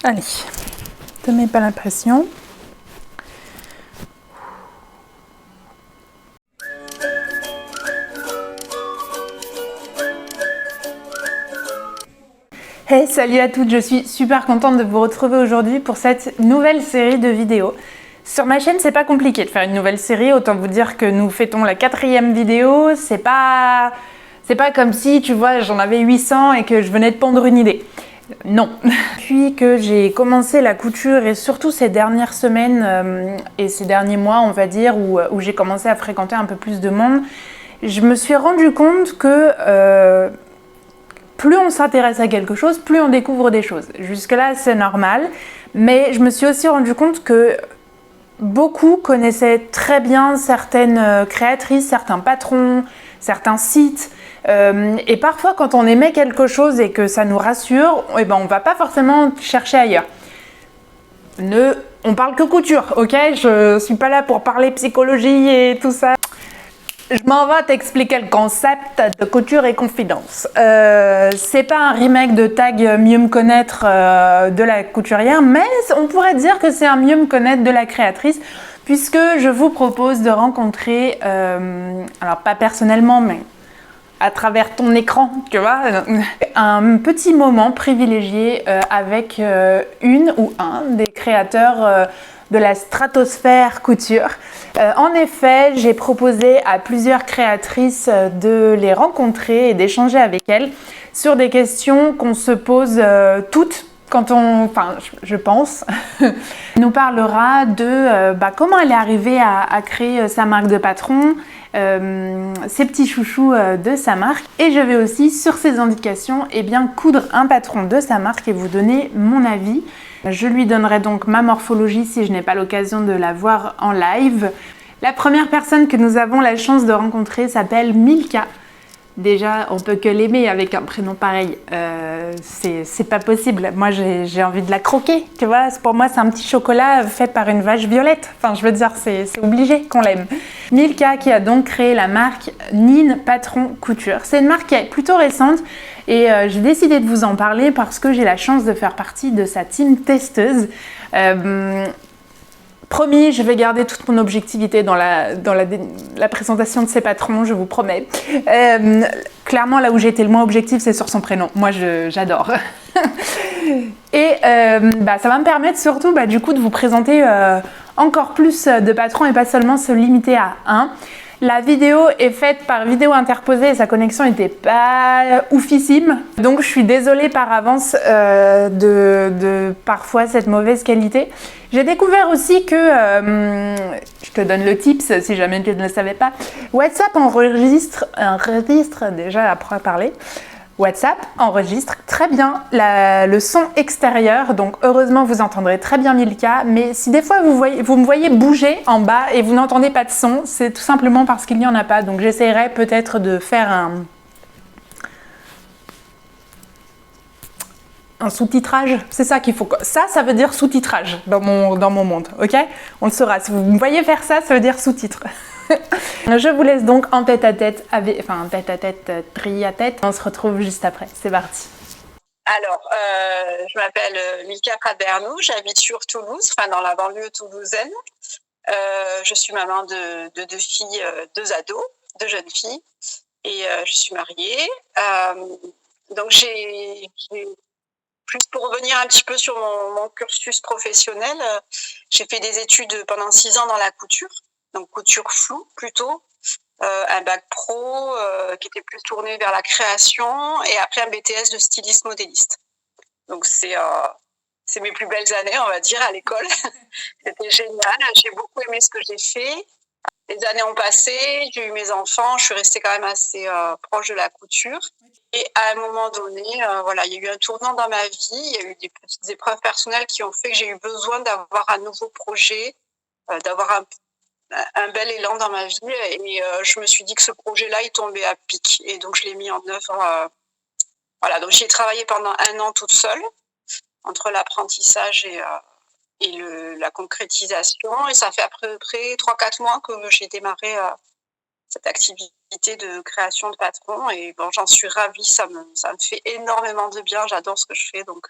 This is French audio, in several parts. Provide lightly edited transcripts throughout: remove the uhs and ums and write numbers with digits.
Allez, te mets pas la pression. Hey, salut à toutes, je suis super contente de vous retrouver aujourd'hui pour cette nouvelle série de vidéos. Sur ma chaîne, c'est pas compliqué de faire une nouvelle série, autant vous dire que nous fêtons la 4e vidéo, c'est pas comme si, tu vois, j'en avais 800 et que je venais de pondre une idée. Non. Depuis que j'ai commencé la couture et surtout ces dernières semaines et ces derniers mois, on va dire, où j'ai commencé à fréquenter un peu plus de monde, je me suis rendu compte que plus on s'intéresse à quelque chose, plus on découvre des choses. Jusque-là, c'est normal, mais je me suis aussi rendu compte que beaucoup connaissaient très bien certaines créatrices, certains patrons, certains sites. Et parfois, quand on aimait quelque chose et que ça nous rassure, eh ben, on va pas forcément chercher ailleurs. On parle que couture, ok? Je suis pas là pour parler psychologie et tout ça. Je m'en vais t'expliquer le concept de couture et confidence. C'est pas un remake de Tag Mieux me connaître de la couturière, mais on pourrait dire que c'est un mieux me connaître de la créatrice, puisque je vous propose de rencontrer, alors pas personnellement, mais à travers ton écran, tu vois, un petit moment privilégié avec une ou un des créateurs de la stratosphère couture. En effet, j'ai proposé à plusieurs créatrices de les rencontrer et d'échanger avec elles sur des questions qu'on se pose toutes quand je pense. Elle nous parlera de comment elle est arrivée à créer sa marque de patron, ses petits chouchous de sa marque, et je vais aussi sur ses indications coudre un patron de sa marque et vous donner mon avis. Je lui donnerai donc ma morphologie si je n'ai pas l'occasion de la voir en live. La première personne que nous avons la chance de rencontrer s'appelle Milka. Déjà, on peut que l'aimer avec un prénom pareil. C'est pas possible. Moi, j'ai envie de la croquer, tu vois. Pour moi, c'est un petit chocolat fait par une vache violette. Enfin, je veux dire, c'est obligé qu'on l'aime. Milka qui a donc créé la marque Nine Patron Couture. C'est une marque qui est plutôt récente et j'ai décidé de vous en parler parce que j'ai la chance de faire partie de sa team testeuse. Promis, je vais garder toute mon objectivité dans la présentation de ces patrons, je vous promets. Clairement, là où j'ai été le moins objective, c'est sur son prénom. Moi, j'adore. Et ça va me permettre surtout du coup de vous présenter encore plus de patrons et pas seulement se limiter à un. La vidéo est faite par vidéo interposée et sa connexion n'était pas oufissime. Donc je suis désolée par avance de parfois cette mauvaise qualité. J'ai découvert aussi que, je te donne le tips si jamais tu ne le savais pas, WhatsApp enregistre déjà après parler. WhatsApp enregistre très bien le son extérieur, donc heureusement vous entendrez très bien Milka, mais si des fois vous me voyez bouger en bas et vous n'entendez pas de son, c'est tout simplement parce qu'il n'y en a pas, donc j'essaierai peut-être de faire un sous-titrage, c'est ça qu'il faut. Ça veut dire sous-titrage dans mon monde, ok? On le saura, si vous me voyez faire ça, ça veut dire sous-titre. Je vous laisse donc en tête-à-tête, tête-à-tête. On se retrouve juste après, c'est parti. Alors, je m'appelle Milka Prat-Bernou, j'habite sur Toulouse, dans la banlieue toulousaine. Je suis maman de deux filles, deux ados, deux jeunes filles, et je suis mariée. Donc plus pour revenir un petit peu sur mon cursus professionnel, j'ai fait des études pendant 6 ans dans la couture, donc couture floue plutôt, un bac pro qui était plus tourné vers la création et après un BTS de styliste modéliste. Donc c'est mes plus belles années, on va dire, à l'école. C'était génial, j'ai beaucoup aimé ce que j'ai fait. Les années ont passé, j'ai eu mes enfants, je suis restée quand même assez proche de la couture. Et à un moment donné, il y a eu un tournant dans ma vie, il y a eu des petites épreuves personnelles qui ont fait que j'ai eu besoin d'avoir un nouveau projet, d'avoir un bel élan dans ma vie. Et je me suis dit que ce projet-là, il tombait à pic. Et donc, je l'ai mis en œuvre. Donc j'ai travaillé pendant 1 an toute seule, entre l'apprentissage et la concrétisation. Et ça fait à peu près 3-4 mois que j'ai démarré cette activité de création de patron, et j'en suis ravie, ça me fait énormément de bien, j'adore ce que je fais, donc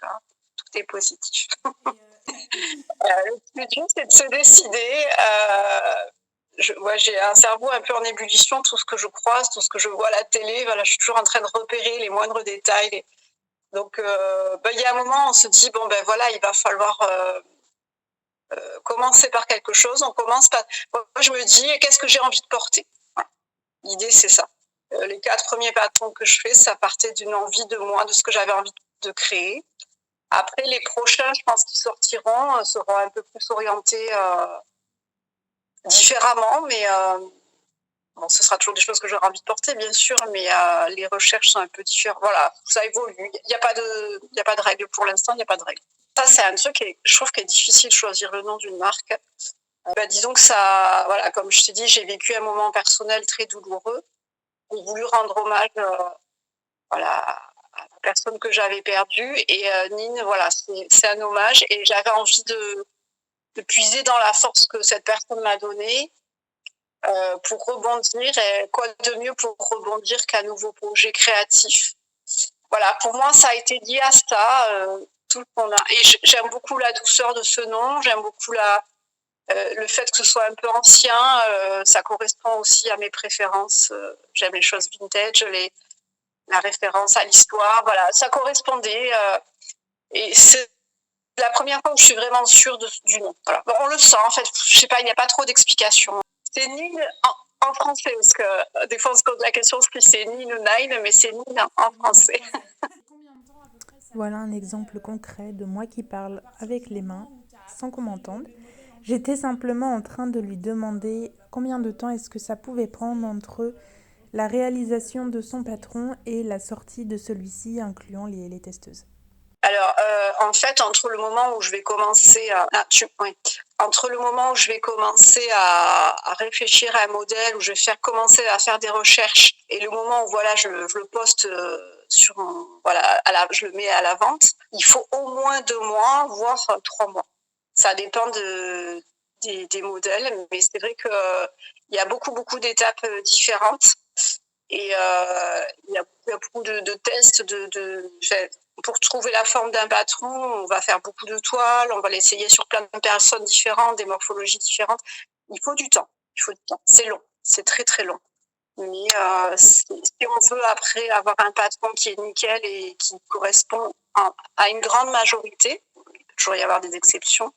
tout rester positif. Le plus dur, c'est de se décider. J'ai un cerveau un peu en ébullition, tout ce que je croise, tout ce que je vois à la télé, voilà, je suis toujours en train de repérer les moindres détails. Donc, il y a un moment, on se dit, bon, ben voilà, il va falloir commencer par quelque chose. On commence par... Moi, je me dis, qu'est-ce que j'ai envie de porter? Voilà. L'idée, c'est ça. Les 4 premiers patrons que je fais, ça partait d'une envie de moi, de ce que j'avais envie de créer. Après, les prochains, je pense qu'ils sortiront, seront un peu plus orientés différemment, mais bon, ce sera toujours des choses que j'aurai envie de porter, bien sûr, mais les recherches sont un peu différentes. Voilà, ça évolue. Il n'y a pas de règle pour l'instant, il n'y a pas de règle. Ça, c'est un truc je trouve qu'il est difficile de choisir le nom d'une marque. Disons que ça, voilà, comme je t'ai dit, j'ai vécu un moment personnel très douloureux. J'ai voulu rendre hommage voilà, à la personne que j'avais perdue. Et Nine, voilà, c'est un hommage. Et j'avais envie de puiser dans la force que cette personne m'a donnée pour rebondir. Et quoi de mieux pour rebondir qu'un nouveau projet créatif? Voilà, pour moi, ça a été lié à ça. Tout qu'on a. Et j'aime beaucoup la douceur de ce nom. J'aime beaucoup le fait que ce soit un peu ancien. Ça correspond aussi à mes préférences. J'aime les choses vintage, la référence à l'histoire. Voilà, ça correspondait. Et c'est la première fois où je suis vraiment sûre du nom. Voilà. Bon, on le sent, en fait. Je sais pas, il n'y a pas trop d'explications. C'est Nine en français, parce que des fois on se pose la question si c'est Nine ou Nine, mais c'est Nine en français. Voilà un exemple concret de moi qui parle avec les mains, sans qu'on m'entende. J'étais simplement en train de lui demander combien de temps est-ce que ça pouvait prendre entre la réalisation de son patron et la sortie de celui-ci, incluant les testeuses. Alors, en fait, entre le moment où je vais commencer entre le moment où je vais commencer à réfléchir à un modèle, où je vais commencer à faire des recherches, et le moment où voilà, je le poste je le mets à la vente, il faut au moins 2 mois, voire 3 mois. Ça dépend des modèles, mais c'est vrai que il y a beaucoup d'étapes différentes. Et il y a beaucoup de tests pour trouver la forme d'un patron. On va faire beaucoup de toiles, on va l'essayer sur plein de personnes différentes, des morphologies différentes. Il faut du temps. C'est long, c'est très très long. Mais si on veut après avoir un patron qui est nickel et qui correspond à une grande majorité, il peut toujours y avoir des exceptions,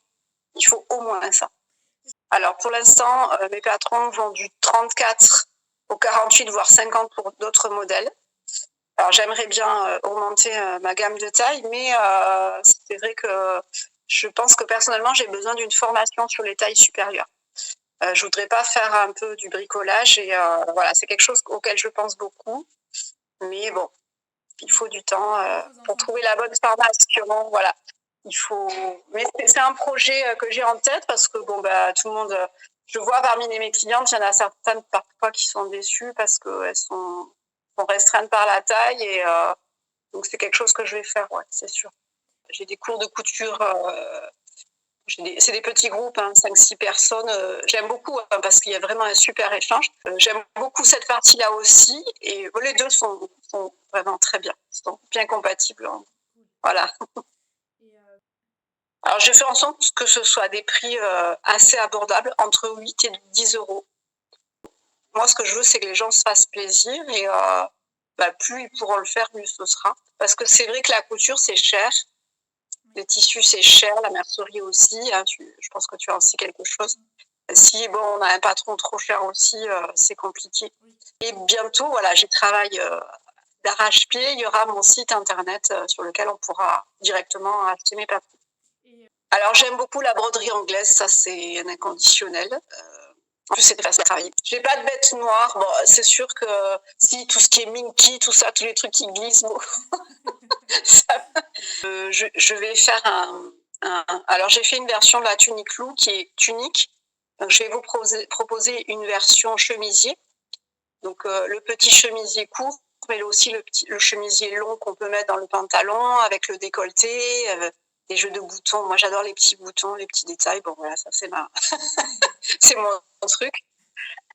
il faut au moins ça. Alors pour l'instant, mes patrons vont du 34 au 48, voire 50 pour d'autres modèles. Alors j'aimerais bien augmenter ma gamme de taille, mais c'est vrai que je pense que personnellement, j'ai besoin d'une formation sur les tailles supérieures. Je voudrais pas faire un peu du bricolage et voilà, c'est quelque chose auquel je pense beaucoup. Mais bon, il faut du temps pour trouver la bonne formation. Voilà, Mais c'est un projet que j'ai en tête parce que tout le monde. Je vois parmi mes clientes, il y en a certaines parfois qui sont déçues parce qu'elles sont restreintes par la taille et donc c'est quelque chose que je vais faire, ouais, c'est sûr. J'ai des cours de couture. C'est des petits groupes, 5-6 personnes. J'aime beaucoup parce qu'il y a vraiment un super échange. J'aime beaucoup cette partie-là aussi. Et les deux sont vraiment très bien. Ils sont bien compatibles. Voilà. Alors, je fais en sorte que ce soit des prix assez abordables, entre 8 et 10 euros. Moi, ce que je veux, c'est que les gens se fassent plaisir et plus ils pourront le faire, mieux ce sera. Parce que c'est vrai que la couture, c'est cher. Les tissus, c'est cher, la mercerie aussi. Je pense que tu en sais quelque chose. Si on a un patron trop cher aussi, c'est compliqué. Et bientôt, voilà, j'y travaille d'arrache-pied. Il y aura mon site internet sur lequel on pourra directement acheter mes patrons. Alors, j'aime beaucoup la broderie anglaise. Ça, c'est un inconditionnel. En plus, c'est facile à travailler. J'ai pas de bête noire. Bon, c'est sûr que si tout ce qui est minky, tout ça, tous les trucs qui glissent, je vais faire alors, j'ai fait une version de la tunique loup qui est tunique. Donc, je vais vous proposer une version chemisier. Donc, le petit chemisier court, mais aussi le chemisier long qu'on peut mettre dans le pantalon avec le décolleté, des jeux de boutons. Moi, j'adore les petits boutons, les petits détails. Bon, voilà, ça, c'est c'est mon truc.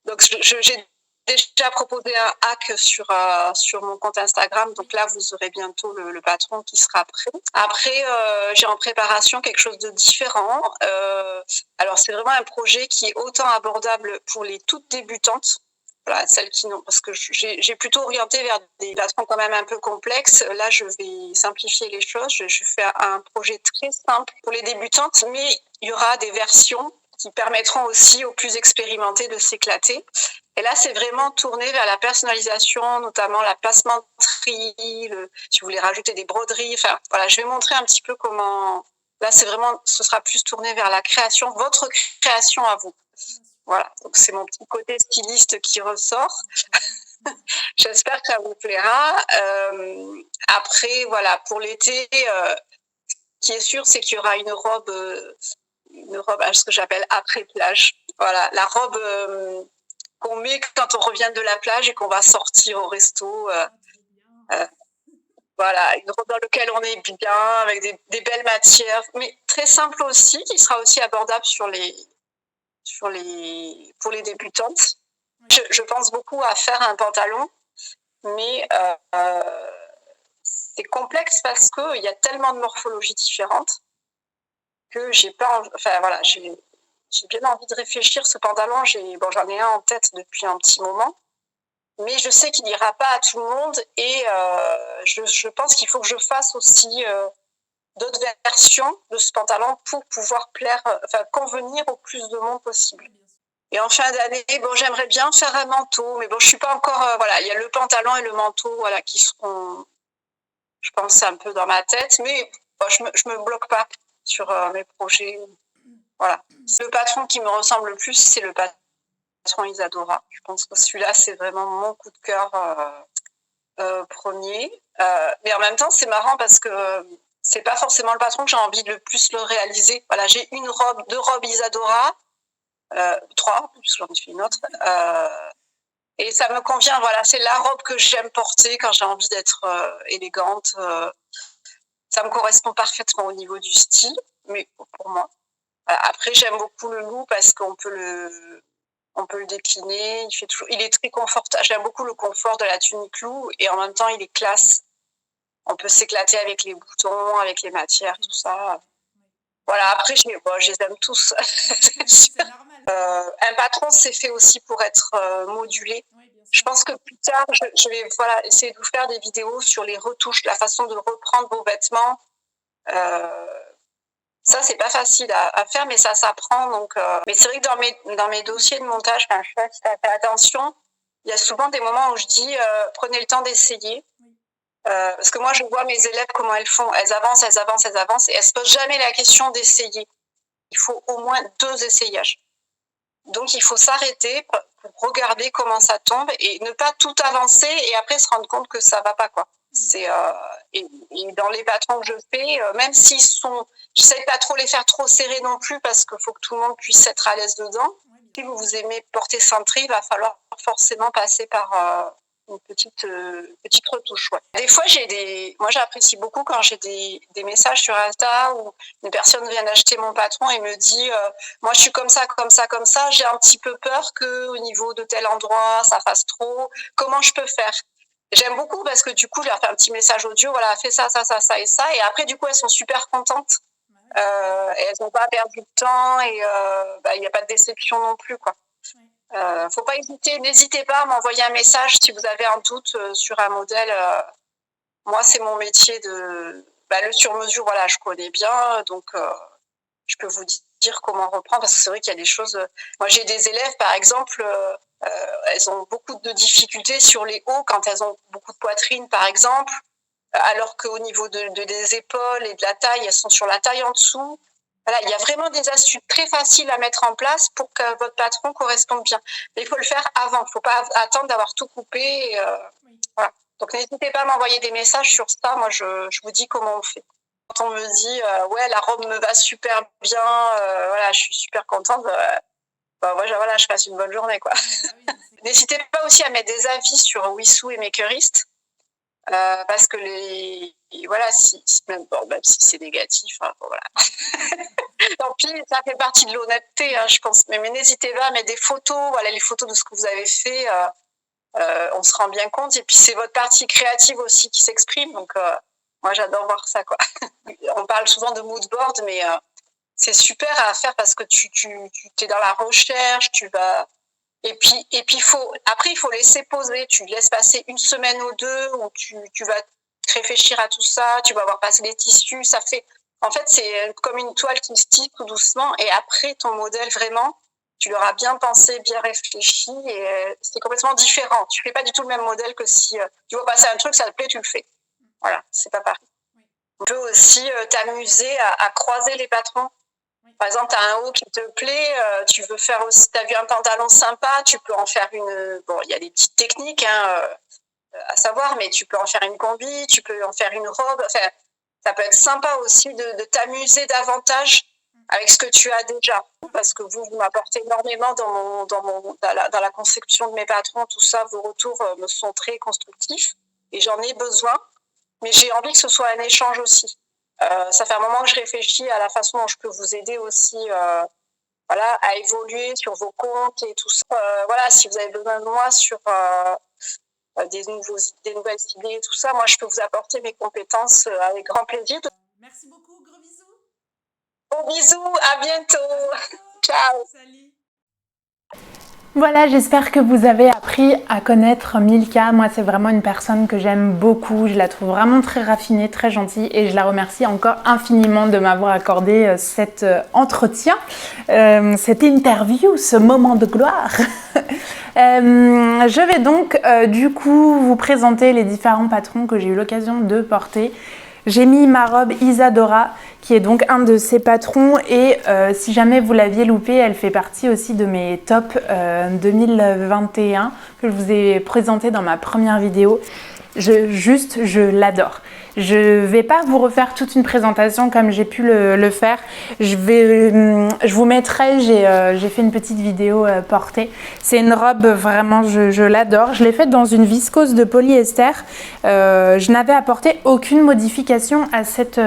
Donc, j'ai déjà proposé un hack sur mon compte Instagram. Donc là, vous aurez bientôt le patron qui sera prêt. Après, j'ai en préparation quelque chose de différent. Alors, c'est vraiment un projet qui est autant abordable pour les toutes débutantes. Voilà, celles qui n'ont, parce que j'ai plutôt orienté vers des patrons quand même un peu complexes. Là, je vais simplifier les choses. Je fais un projet très simple pour les débutantes, mais il y aura des versions qui permettront aussi aux plus expérimentés de s'éclater. Et là, c'est vraiment tourné vers la personnalisation, notamment la passementerie, si vous voulez rajouter des broderies. Enfin, voilà, je vais montrer un petit peu comment. Là, ce sera plus tourné vers la création, votre création à vous. Voilà, donc c'est mon petit côté styliste qui ressort. J'espère que ça vous plaira. Après, voilà, pour l'été, ce qui est sûr, c'est qu'il y aura une robe, ce que j'appelle après plage. Voilà, la robe qu'on met quand on revient de la plage et qu'on va sortir au resto. Voilà, une robe dans laquelle on est bien, avec des belles matières, mais très simple aussi, qui sera aussi abordable pour les débutantes. Je pense beaucoup à faire un pantalon, mais c'est complexe parce qu'il y a tellement de morphologies différentes que j'ai bien envie de réfléchir. Ce pantalon, j'en ai un en tête depuis un petit moment, mais je sais qu'il n'ira pas à tout le monde et je pense qu'il faut que je fasse aussi d'autres versions de ce pantalon pour pouvoir convenir au plus de monde possible. Et en fin d'année, j'aimerais bien faire un manteau, mais je suis pas encore. Il y a le pantalon et le manteau, qui seront, je pense, un peu dans ma tête, mais je me bloque pas sur mes projets. Voilà. Le patron qui me ressemble le plus, c'est le patron Isadora. Je pense que celui-là, c'est vraiment mon coup de cœur premier. Mais en même temps, c'est marrant parce que c'est pas forcément le patron que j'ai envie de le plus le réaliser. Voilà, j'ai deux robes Isadora. 3, puisque j'en ai fait une autre. Et ça me convient, voilà, c'est la robe que j'aime porter quand j'ai envie d'être élégante. Ça me correspond parfaitement au niveau du style, mais pour moi. Après, j'aime beaucoup le loup parce qu'on peut le décliner. Il est très confortable. J'aime beaucoup le confort de la tunique loup et en même temps, il est classe. On peut s'éclater avec les boutons, avec les matières, tout ça. Voilà, après, je les aime tous. C'est normal. Un patron, c'est fait aussi pour être modulé. Je pense que plus tard, je vais essayer de vous faire des vidéos sur les retouches, la façon de reprendre vos vêtements. Ça, c'est pas facile à faire, mais ça s'apprend. Mais c'est vrai que dans mes dossiers de montage, je sais pas si tu as fait attention, il y a souvent des moments où je dis prenez le temps d'essayer. Parce que moi, je vois mes élèves comment elles font. Elles avancent, et elles se posent jamais la question d'essayer. Il faut au moins 2 essayages. Donc, il faut s'arrêter pour regarder comment ça tombe et ne pas tout avancer et après se rendre compte que ça va pas, quoi. Et dans les patrons que je fais, même s'ils sont, j'essaie de pas trop les faire trop serrés non plus parce qu'il faut que tout le monde puisse être à l'aise dedans. Si vous aimez porter cintré, il va falloir forcément passer par une petite retouche. Ouais. Des fois, moi j'apprécie beaucoup quand j'ai des messages sur Insta où une personne vient d'acheter mon patron et me dit moi je suis comme ça, j'ai un petit peu peur qu'au niveau de tel endroit ça fasse trop, comment je peux faire? J'aime beaucoup parce que du coup je leur fais un petit message audio, voilà, fais ça et ça, et après du coup elles sont super contentes et elles n'ont pas perdu de temps et il n'y a pas de déception non plus, quoi. Faut pas hésiter, n'hésitez pas à m'envoyer un message si vous avez un doute sur un modèle. Moi, c'est mon métier le sur-mesure, voilà, je connais bien, donc je peux vous dire comment reprendre parce que c'est vrai qu'il y a des choses. Moi, j'ai des élèves, par exemple, elles ont beaucoup de difficultés sur les hauts quand elles ont beaucoup de poitrine, par exemple, alors qu'au niveau des épaules et de la taille, elles sont sur la taille en dessous. Voilà, il y a vraiment des astuces très faciles à mettre en place pour que votre patron corresponde bien. Mais il faut le faire avant. Il ne faut pas attendre d'avoir tout coupé. Voilà. Donc, n'hésitez pas à m'envoyer des messages sur ça. Moi, je vous dis comment on fait. Quand on me dit ouais, la robe me va super bien, voilà, je suis super contente. Voilà, je passe une bonne journée, quoi. N'hésitez pas aussi à mettre des avis sur Wissou et Makerist. Parce que même si c'est négatif, voilà. Tant pis, ça fait partie de l'honnêteté, je pense. Mais n'hésitez pas à mettre des photos, voilà, les photos de ce que vous avez fait. on se rend bien compte. Et puis c'est votre partie créative aussi qui s'exprime. Donc moi j'adore voir ça, quoi. On parle souvent de mood board, mais c'est super à faire parce que tu es dans la recherche, tu vas. Et puis il faut laisser poser. Tu laisses passer une semaine ou deux où tu vas réfléchir à tout ça. Tu vas voir passer les tissus. Ça fait. En fait, c'est comme une toile qui se tisse tout doucement. Et après, ton modèle vraiment. Tu l'auras bien pensé, bien réfléchi et c'est complètement différent. Tu fais pas du tout le même modèle que si tu vois passer un truc, ça te plaît, tu le fais. Voilà, c'est pas pareil. Tu peux aussi t'amuser à croiser les patrons. Par exemple, tu as un haut qui te plaît, tu veux faire aussi, tu as vu un pantalon sympa, tu peux en faire une. Bon, il y a des petites techniques à savoir, mais tu peux en faire une combi, tu peux en faire une robe. Enfin, ça peut être sympa aussi de t'amuser davantage avec ce que tu as déjà, parce que vous m'apportez énormément dans la conception de mes patrons, tout ça, vos retours me sont très constructifs et j'en ai besoin, mais j'ai envie que ce soit un échange aussi. Ça fait un moment que je réfléchis à la façon dont je peux vous aider aussi voilà, à évoluer sur vos comptes et tout ça. Voilà, si vous avez besoin de moi sur des nouvelles idées et tout ça, moi je peux vous apporter mes compétences avec grand plaisir. Merci beaucoup, gros bisous. Gros bisous, à bientôt. Ciao. Salut. Voilà, j'espère que vous avez appris à connaître Milka. Moi, c'est vraiment une personne que j'aime beaucoup. Je la trouve vraiment très raffinée, très gentille et je la remercie encore infiniment de m'avoir accordé cet entretien, cette interview, ce moment de gloire. Je vais donc du coup vous présenter les différents patrons que j'ai eu l'occasion de porter. J'ai mis ma robe Isadora, qui est donc un de ses patrons et si jamais vous l'aviez loupé, elle fait partie aussi de mes tops 2021 que je vous ai présenté dans ma première vidéo. Je l'adore. Je vais pas vous refaire toute une présentation comme j'ai pu le faire. Je vous mettrai, j'ai fait une petite vidéo portée. C'est une robe vraiment, je l'adore. Je l'ai faite dans une viscose de polyester. Je n'avais apporté aucune modification à cette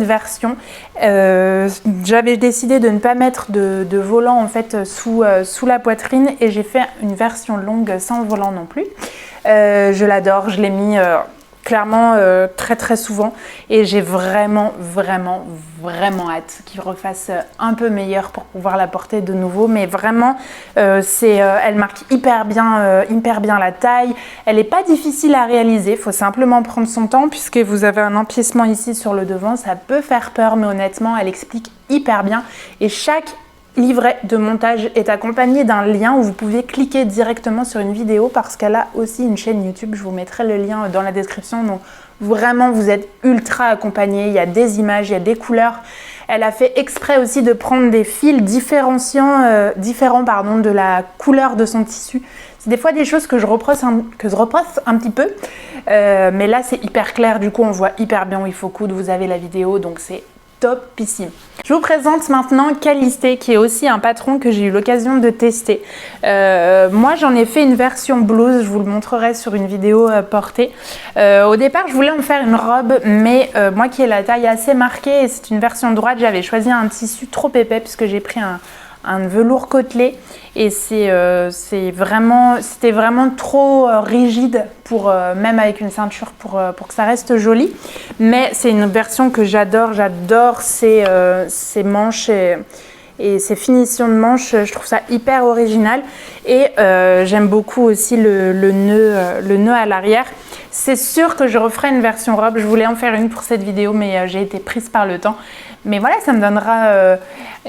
version. J'avais décidé de ne pas mettre de volant en fait sous la poitrine et j'ai fait une version longue sans volant non plus. Je l'adore, je l'ai mis clairement très très souvent et j'ai vraiment hâte qu'il refasse un peu meilleur pour pouvoir la porter de nouveau, mais vraiment elle marque hyper bien la taille. Elle n'est pas difficile à réaliser, il faut simplement prendre son temps puisque vous avez un empiècement ici sur le devant, ça peut faire peur mais honnêtement elle explique hyper bien et chaque livret de montage est accompagné d'un lien où vous pouvez cliquer directement sur une vidéo parce qu'elle a aussi une chaîne YouTube. Je vous mettrai le lien dans la description. Donc vraiment, vous êtes ultra accompagné. Il y a des images, il y a des couleurs. Elle a fait exprès aussi de prendre des fils différents de la couleur de son tissu. C'est des fois des choses que je reproche un petit peu. Mais là, c'est hyper clair. Du coup, on voit hyper bien où il faut coudre. Vous avez la vidéo, donc c'est topissime. Je vous présente maintenant Calisté qui est aussi un patron que j'ai eu l'occasion de tester. Moi j'en ai fait une version blouse, je vous le montrerai sur une vidéo portée. Au départ je voulais en faire une robe mais moi qui ai la taille assez marquée et c'est une version droite, j'avais choisi un tissu trop épais puisque j'ai pris un velours côtelé et c'était vraiment trop rigide pour même avec une ceinture pour que ça reste joli, mais c'est une version que j'adore ses manches et ses finitions de manches, je trouve ça hyper original et j'aime beaucoup aussi le nœud à l'arrière. C'est sûr que je referai une version robe, je voulais en faire une pour cette vidéo mais j'ai été prise par le temps. Mais voilà, ça me donnera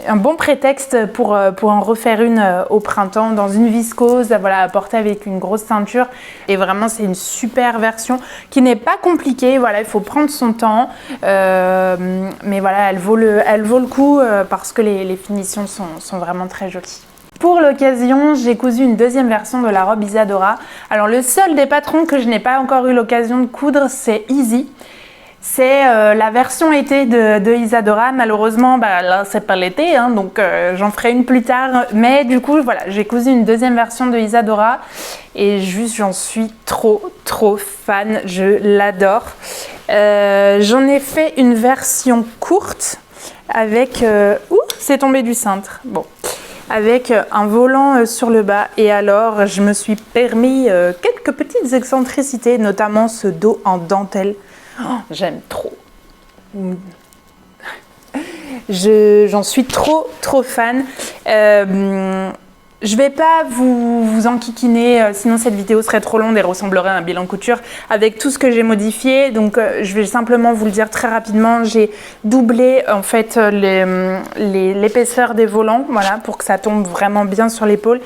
un bon prétexte pour en refaire une au printemps dans une viscose, voilà, à porter avec une grosse ceinture. Et vraiment, c'est une super version qui n'est pas compliquée. Voilà, il faut prendre son temps. Mais voilà, elle vaut le coup parce que les finitions sont vraiment très jolies. Pour l'occasion, j'ai cousu une deuxième version de la robe Isadora. Alors, le seul des patrons que je n'ai pas encore eu l'occasion de coudre, c'est Easy. C'est la version été de Isadora. Malheureusement, là, c'est pas l'été, hein, donc j'en ferai une plus tard. Mais du coup, voilà, j'ai cousu une deuxième version de Isadora et juste, j'en suis trop fan. Je l'adore. J'en ai fait une version courte avec... Ouh, c'est tombé du cintre. Bon. avec un volant sur le bas. Et alors, je me suis permis quelques petites excentricités, notamment ce dos en dentelle. Oh, j'aime trop. J'en suis trop fan. Je vais pas vous enquiquiner, sinon cette vidéo serait trop longue et ressemblerait à un bilan couture avec tout ce que j'ai modifié. Donc je vais simplement vous le dire très rapidement. J'ai doublé en fait l'épaisseur des volants, voilà, pour que ça tombe vraiment bien sur l'épaule.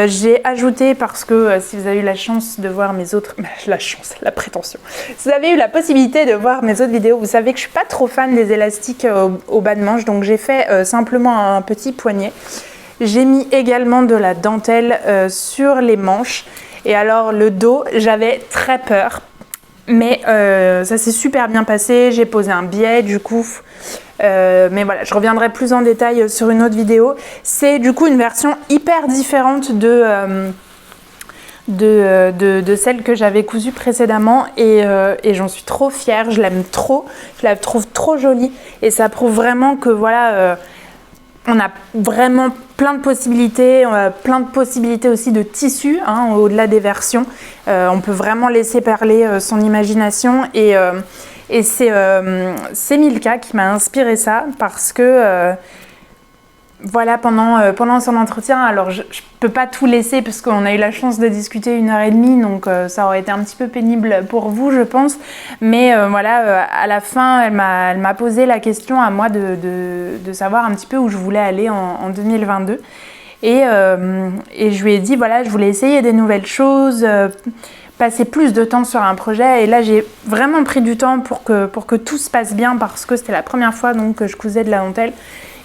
J'ai ajouté, parce que si vous avez eu la chance de voir mes autres... la prétention. Si vous avez eu la possibilité de voir mes autres vidéos, vous savez que je suis pas trop fan des élastiques au bas de manche. Donc j'ai fait simplement un petit poignet. J'ai mis également de la dentelle sur les manches. Et alors le dos, j'avais très peur. Mais ça s'est super bien passé. J'ai posé un biais du coup. Mais voilà, je reviendrai plus en détail sur une autre vidéo. C'est du coup une version hyper différente de celle que j'avais cousue précédemment. Et j'en suis trop fière. Je l'aime trop. Je la trouve trop jolie. Et ça prouve vraiment que voilà... on a vraiment plein de possibilités, aussi de tissus, hein, au-delà des versions. On peut vraiment laisser parler son imagination et c'est Milka qui m'a inspiré ça parce que voilà, pendant son entretien, alors je peux pas tout laisser parce qu'on a eu la chance de discuter 1h30, donc ça aurait été un petit peu pénible pour vous, je pense. Mais voilà, à la fin, elle m'a posé la question à moi de savoir un petit peu où je voulais aller en 2022. Et je lui ai dit, voilà, je voulais essayer des nouvelles choses, passer plus de temps sur un projet. Et là, j'ai vraiment pris du temps pour que tout se passe bien parce que c'était la première fois donc, que je cousais de la dentelle.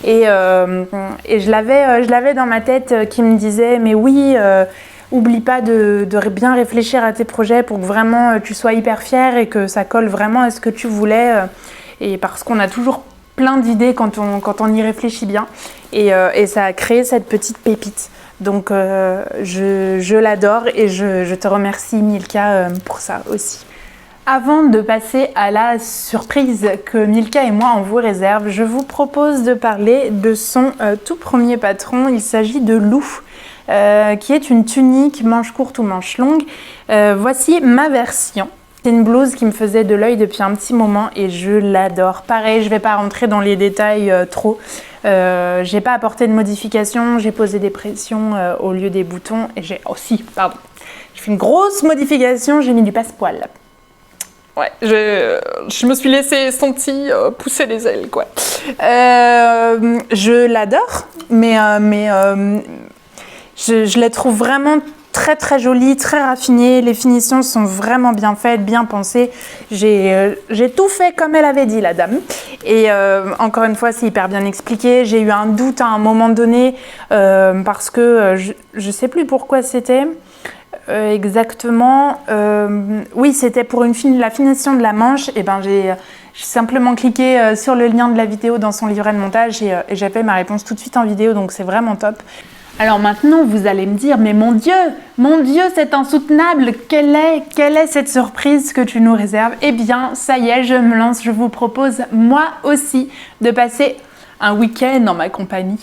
Et je l'avais dans ma tête qui me disait mais oui, oublie pas de bien réfléchir à tes projets pour que vraiment tu sois hyper fière et que ça colle vraiment à ce que tu voulais, et parce qu'on a toujours plein d'idées quand on y réfléchit bien, et ça a créé cette petite pépite. Donc je l'adore et je te remercie Milka pour ça aussi. Avant de passer à la surprise que Milka et moi on vous réserve, je vous propose de parler de son tout premier patron. Il s'agit de Lou, qui est une tunique manche courte ou manche longue. Voici ma version. C'est une blouse qui me faisait de l'œil depuis un petit moment et je l'adore. Pareil, je ne vais pas rentrer dans les détails trop. J'ai pas apporté de modification, j'ai posé des pressions au lieu des boutons et j'ai fait une grosse modification, j'ai mis du passepoil. Ouais, je me suis laissé pousser les ailes, quoi. Je l'adore, mais je la trouve vraiment très très jolie, très raffinée. Les finitions sont vraiment bien faites, bien pensées. J'ai tout fait comme elle avait dit, la dame. Et encore une fois, c'est hyper bien expliqué. J'ai eu un doute à un moment donné parce que je sais plus pourquoi c'était. Exactement. Oui, c'était pour la finition de la manche. Et ben j'ai simplement cliqué sur le lien de la vidéo dans son livret de montage et j'ai fait ma réponse tout de suite en vidéo, donc c'est vraiment top. Alors maintenant, vous allez me dire, mais mon Dieu, c'est insoutenable. Quelle est cette surprise que tu nous réserves? Eh bien, ça y est, je me lance. Je vous propose, moi aussi, de passer un week-end en ma compagnie.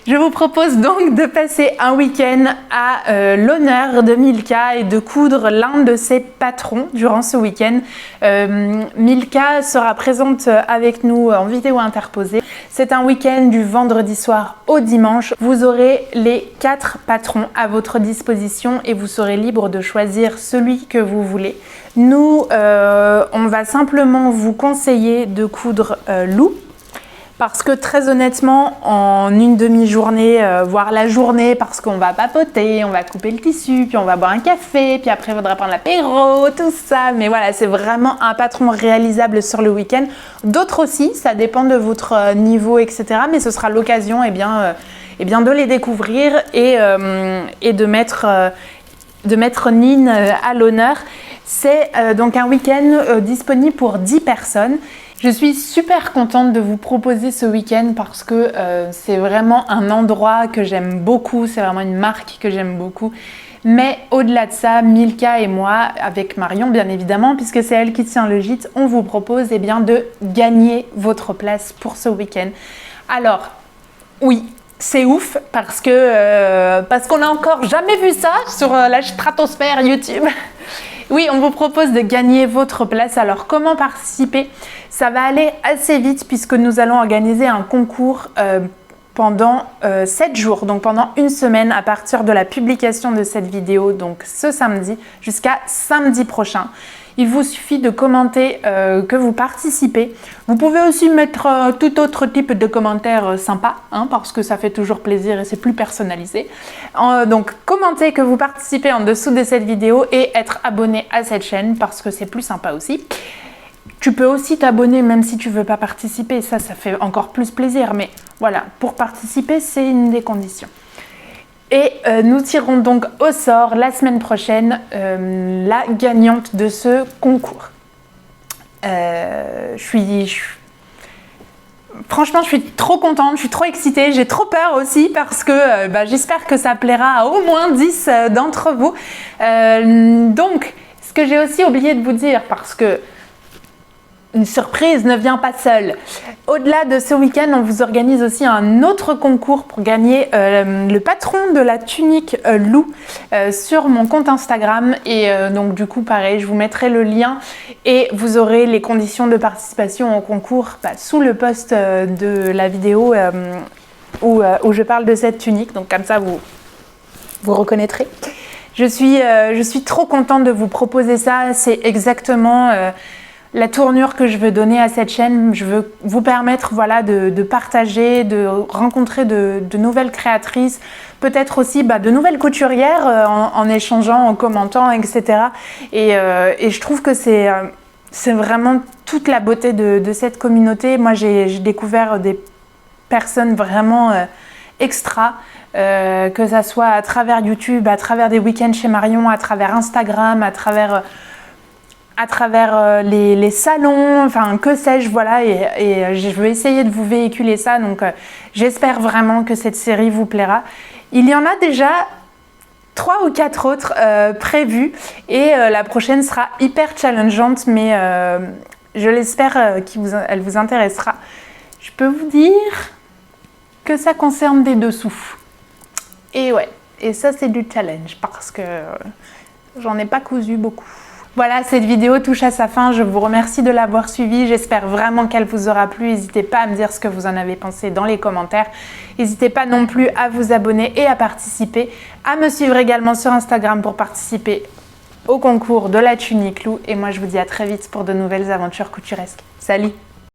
Je vous propose donc de passer un week-end à l'honneur de Milka et de coudre l'un de ses patrons durant ce week-end. Milka sera présente avec nous en vidéo interposée. C'est un week-end du vendredi soir au dimanche. Vous aurez les 4 patrons à votre disposition et vous serez libre de choisir celui que vous voulez. Nous, on va simplement vous conseiller de coudre Lou. Parce que très honnêtement, en une demi-journée, voire la journée, parce qu'on va papoter, on va couper le tissu, puis on va boire un café, puis après il faudra prendre l'apéro, tout ça. Mais voilà, c'est vraiment un patron réalisable sur le week-end. D'autres aussi, ça dépend de votre niveau, etc. Mais ce sera l'occasion de les découvrir et de mettre Nine à l'honneur. C'est donc un week-end disponible pour 10 personnes. Je suis super contente de vous proposer ce week-end parce que c'est vraiment un endroit que j'aime beaucoup, c'est vraiment une marque que j'aime beaucoup. Mais au-delà de ça, Milka et moi, avec Marion bien évidemment, puisque c'est elle qui tient le gîte, on vous propose de gagner votre place pour ce week-end. Alors, oui, c'est ouf parce qu'on n'a encore jamais vu ça sur la stratosphère YouTube. Oui, on vous propose de gagner votre place. Alors, comment participer? Ça va aller assez vite puisque nous allons organiser un concours pendant 7 jours, donc pendant une semaine à partir de la publication de cette vidéo, donc ce samedi, jusqu'à samedi prochain. Il vous suffit de commenter que vous participez. Vous pouvez aussi mettre tout autre type de commentaires sympas, hein, parce que ça fait toujours plaisir et c'est plus personnalisé. Donc commentez que vous participez en dessous de cette vidéo et être abonné à cette chaîne parce que c'est plus sympa aussi. Tu peux aussi t'abonner même si tu ne veux pas participer, ça fait encore plus plaisir. Mais voilà, pour participer, c'est une des conditions. Et nous tirons donc au sort la semaine prochaine la gagnante de ce concours. Franchement, je suis trop contente, je suis trop excitée, j'ai trop peur aussi parce que j'espère que ça plaira à au moins 10 d'entre vous. Donc, ce que j'ai aussi oublié de vous dire, parce que une surprise ne vient pas seule. Au-delà de ce week-end, on vous organise aussi un autre concours pour gagner le patron de la tunique Lou sur mon compte Instagram. Et donc du coup, pareil, je vous mettrai le lien et vous aurez les conditions de participation au concours sous le post de la vidéo où je parle de cette tunique. Donc comme ça, vous reconnaîtrez. Je suis trop contente de vous proposer ça. C'est exactement la tournure que je veux donner à cette chaîne. Je veux vous permettre de partager, de rencontrer de nouvelles créatrices, peut-être aussi de nouvelles couturières en échangeant, en commentant, etc. Et je trouve que c'est vraiment toute la beauté de cette communauté. Moi, j'ai découvert des personnes vraiment extra, que ça soit à travers YouTube, à travers des week-ends chez Marion, à travers Instagram, à travers les salons, enfin que sais-je, voilà, et je vais essayer de vous véhiculer ça, donc j'espère vraiment que cette série vous plaira. Il y en a déjà 3 ou 4 autres prévues et la prochaine sera hyper challengeante, mais je l'espère qu'elle vous intéressera. Je peux vous dire que ça concerne des dessous. Et ouais, et ça c'est du challenge parce que j'en ai pas cousu beaucoup. Voilà, cette vidéo touche à sa fin. Je vous remercie de l'avoir suivie. J'espère vraiment qu'elle vous aura plu. N'hésitez pas à me dire ce que vous en avez pensé dans les commentaires. N'hésitez pas non plus à vous abonner et à participer. À me suivre également sur Instagram pour participer au concours de la tunique Lou. Et moi, je vous dis à très vite pour de nouvelles aventures couturesques. Salut!